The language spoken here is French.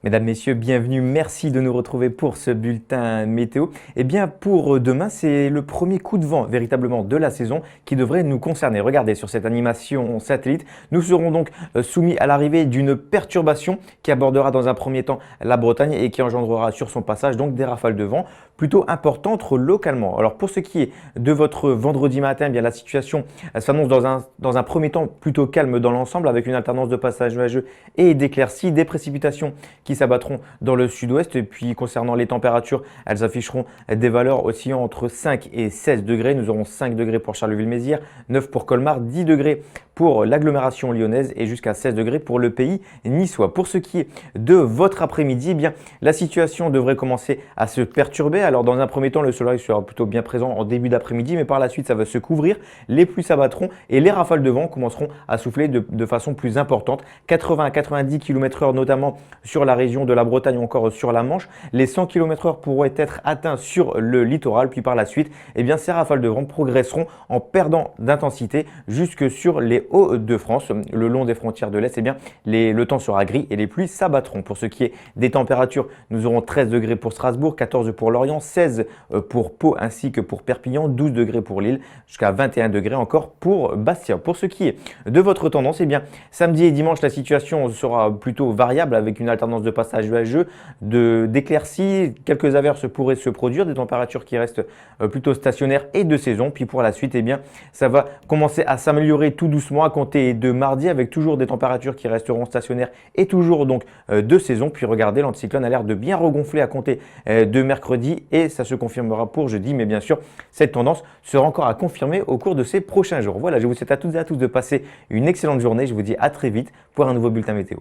Mesdames, Messieurs, bienvenue. Merci de nous retrouver pour ce bulletin météo. Eh bien, pour demain, c'est le premier coup de vent véritablement de la saison qui devrait nous concerner. Regardez sur cette animation satellite, nous serons donc soumis à l'arrivée d'une perturbation qui abordera dans un premier temps la Bretagne et qui engendrera sur son passage donc des rafales de vent plutôt importantes localement. Alors pour ce qui est de votre vendredi matin, eh bien la situation s'annonce dans un premier temps plutôt calme dans l'ensemble avec une alternance de passages nuageux et d'éclaircies, des précipitations qui s'abattront dans le sud-ouest. Et puis concernant les températures, elles afficheront des valeurs oscillant entre 5 et 16 degrés. Nous aurons 5 degrés pour Charleville-Mézières, 9 pour Colmar, 10 degrés pour l'agglomération lyonnaise et jusqu'à 16 degrés pour le pays niçois. Pour ce qui est de votre après-midi, eh bien la situation devrait commencer à se perturber. Alors dans un premier temps, le soleil sera plutôt bien présent en début d'après-midi, mais par la suite, ça va se couvrir. Les pluies s'abattront et les rafales de vent commenceront à souffler de façon plus importante. 80 à 90 km/h notamment sur la région de la Bretagne ou encore sur la Manche. Les 100 km/h pourraient être atteints sur le littoral. Puis par la suite, eh bien, ces rafales de vent progresseront en perdant d'intensité jusque sur les Hauts-de-France. Le long des frontières de l'Est, eh bien, le temps sera gris et les pluies s'abattront. Pour ce qui est des températures, nous aurons 13 degrés pour Strasbourg, 14 pour Lorient, 16 pour Pau ainsi que pour Perpignan, 12 degrés pour Lille, jusqu'à 21 degrés encore pour Bastia. Pour ce qui est de votre tendance, eh bien, samedi et dimanche, la situation sera plutôt variable avec une alternance de passages nuageux, d'éclaircies, quelques averses pourraient se produire, des températures qui restent plutôt stationnaires et de saison. Puis pour la suite, eh bien, ça va commencer à s'améliorer tout doucement à compter de mardi avec toujours des températures qui resteront stationnaires et toujours donc de saison. Puis regardez, l'anticyclone a l'air de bien regonfler à compter de mercredi et ça se confirmera pour jeudi. Mais bien sûr, cette tendance sera encore à confirmer au cours de ces prochains jours. Voilà, je vous souhaite à toutes et à tous de passer une excellente journée. Je vous dis à très vite pour un nouveau bulletin météo.